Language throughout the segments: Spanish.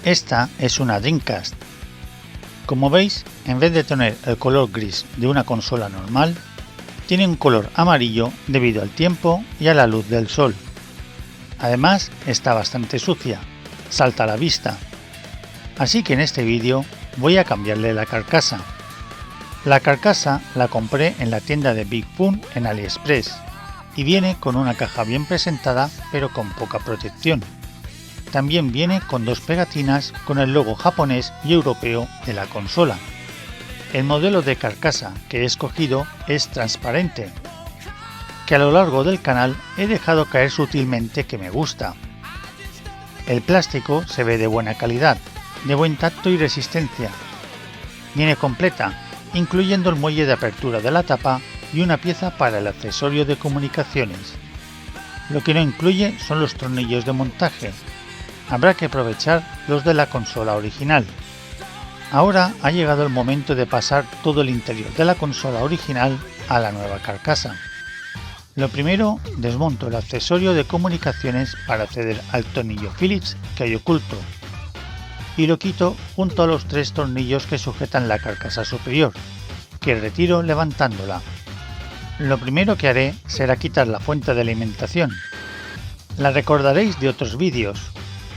Esta es una Dreamcast. Como veis, en vez de tener el color gris de una consola normal, tiene un color amarillo debido al tiempo y a la luz del sol. Además, está bastante sucia, salta a la vista. Así que en este vídeo voy a cambiarle la carcasa. La carcasa la compré en la tienda de Big Fun en AliExpress y viene con una caja bien presentada pero con poca protección. También viene con dos pegatinas con el logo japonés y europeo de la consola. El modelo de carcasa que he escogido es transparente, que a lo largo del canal he dejado caer sutilmente que me gusta. El plástico se ve de buena calidad, de buen tacto y resistencia. Viene completa, incluyendo el muelle de apertura de la tapa y una pieza para el accesorio de comunicaciones. Lo que no incluye son los tornillos de montaje. Habrá que aprovechar los de la consola original. Ahora ha llegado el momento de pasar todo el interior de la consola original a la nueva carcasa. Lo primero, desmonto el accesorio de comunicaciones para acceder al tornillo Phillips que hay oculto y lo quito junto a los tres tornillos que sujetan la carcasa superior, que retiro levantándola. Lo primero que haré será quitar la fuente de alimentación. La recordaréis de otros vídeos,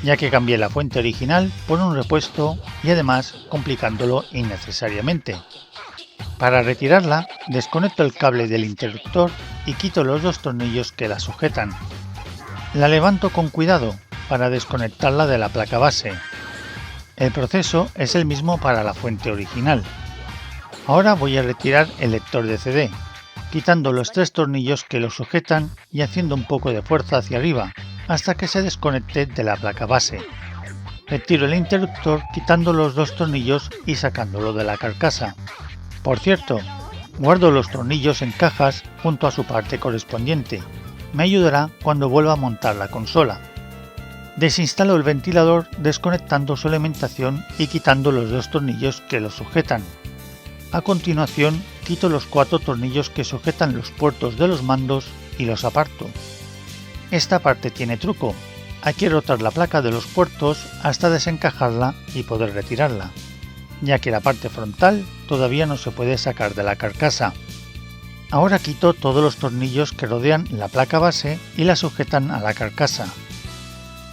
ya que cambié la fuente original por un repuesto y además complicándolo innecesariamente. Para retirarla, desconecto el cable del interruptor y quito los dos tornillos que la sujetan. La levanto con cuidado para desconectarla de la placa base. El proceso es el mismo para la fuente original. Ahora voy a retirar el lector de CD, quitando los tres tornillos que lo sujetan y haciendo un poco de fuerza hacia arriba, hasta que se desconecte de la placa base. Retiro el interruptor quitando los dos tornillos y sacándolo de la carcasa. Por cierto, guardo los tornillos en cajas junto a su parte correspondiente. Me ayudará cuando vuelva a montar la consola. Desinstalo el ventilador desconectando su alimentación y quitando los dos tornillos que lo sujetan. A continuación, quito los cuatro tornillos que sujetan los puertos de los mandos y los aparto. Esta parte tiene truco, hay que rotar la placa de los puertos hasta desencajarla y poder retirarla, ya que la parte frontal todavía no se puede sacar de la carcasa. Ahora quito todos los tornillos que rodean la placa base y la sujetan a la carcasa.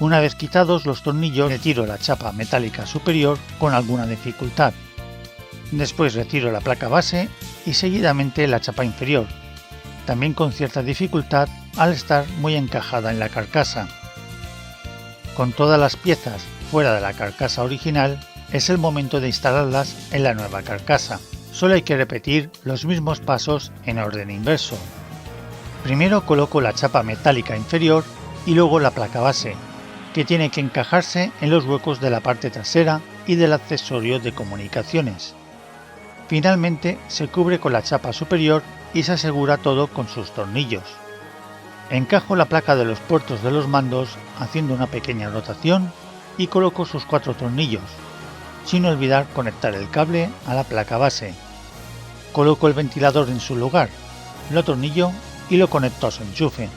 Una vez quitados los tornillos, retiro la chapa metálica superior con alguna dificultad. Después retiro la placa base y seguidamente la chapa inferior, también con cierta dificultad al estar muy encajada en la carcasa. Con todas las piezas fuera de la carcasa original, es el momento de instalarlas en la nueva carcasa. Solo hay que repetir los mismos pasos en orden inverso. Primero coloco la chapa metálica inferior y luego la placa base, que tiene que encajarse en los huecos de la parte trasera y del accesorio de comunicaciones. Finalmente se cubre con la chapa superior y se asegura todo con sus tornillos. Encajo la placa de los puertos de los mandos haciendo una pequeña rotación y coloco sus cuatro tornillos, sin olvidar conectar el cable a la placa base. Coloco el ventilador en su lugar, lo atornillo y lo conecto a su enchufe.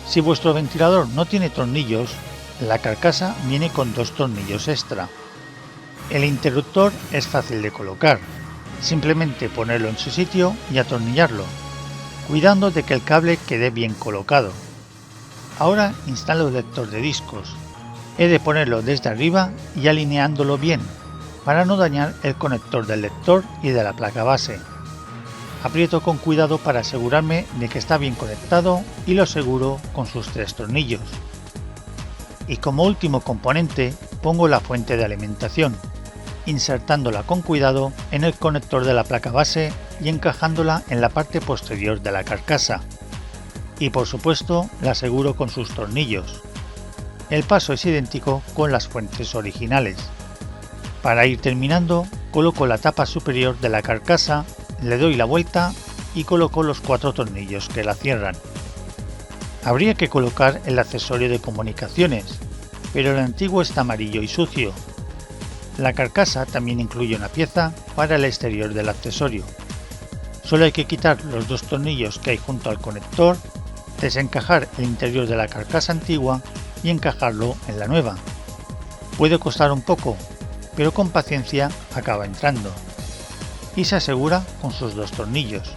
Si vuestro ventilador no tiene tornillos, la carcasa viene con dos tornillos extra. El interruptor es fácil de colocar, simplemente ponerlo en su sitio y atornillarlo, cuidando de que el cable quede bien colocado. Ahora instalo el lector de discos. He de ponerlo desde arriba y alineándolo bien, para no dañar el conector del lector y de la placa base. Aprieto con cuidado para asegurarme de que está bien conectado y lo aseguro con sus tres tornillos. Y como último componente pongo la fuente de alimentación, insertándola con cuidado en el conector de la placa base y encajándola en la parte posterior de la carcasa. Y por supuesto la aseguro con sus tornillos. El paso es idéntico con las fuentes originales. Para ir terminando, coloco la tapa superior de la carcasa, le doy la vuelta y coloco los cuatro tornillos que la cierran. Habría que colocar el accesorio de comunicaciones, pero el antiguo está amarillo y sucio. La carcasa también incluye una pieza para el exterior del accesorio. Solo hay que quitar los dos tornillos que hay junto al conector, desencajar el interior de la carcasa antigua y encajarlo en la nueva. Puede costar un poco, pero con paciencia acaba entrando. Y se asegura con sus 2 tornillos.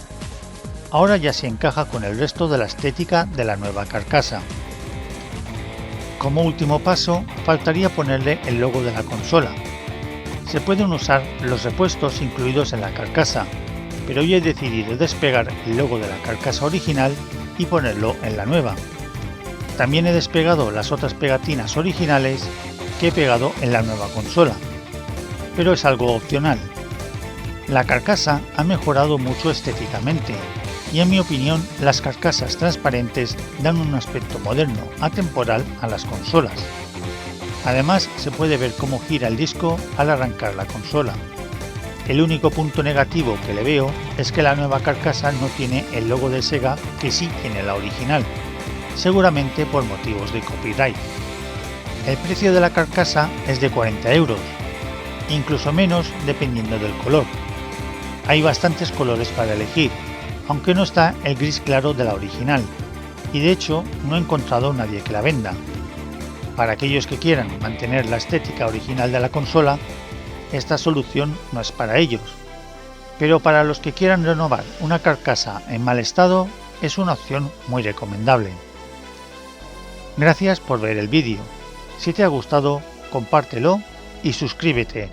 Ahora ya se encaja con el resto de la estética de la nueva carcasa. Como último paso, faltaría ponerle el logo de la consola. Se pueden usar los repuestos incluidos en la carcasa, pero yo he decidido despegar el logo de la carcasa original y ponerlo en la nueva. También he despegado las otras pegatinas originales que he pegado en la nueva consola, pero es algo opcional. La carcasa ha mejorado mucho estéticamente y en mi opinión las carcasas transparentes dan un aspecto moderno, atemporal a las consolas. Además se puede ver cómo gira el disco al arrancar la consola. El único punto negativo que le veo es que la nueva carcasa no tiene el logo de Sega que sí tiene la original, seguramente por motivos de copyright. El precio de la carcasa es de 40 €, incluso menos dependiendo del color. Hay bastantes colores para elegir, aunque no está el gris claro de la original, y de hecho no he encontrado nadie que la venda. Para aquellos que quieran mantener la estética original de la consola, esta solución no es para ellos, pero para los que quieran renovar una carcasa en mal estado es una opción muy recomendable. Gracias por ver el vídeo. Si te ha gustado, compártelo y suscríbete.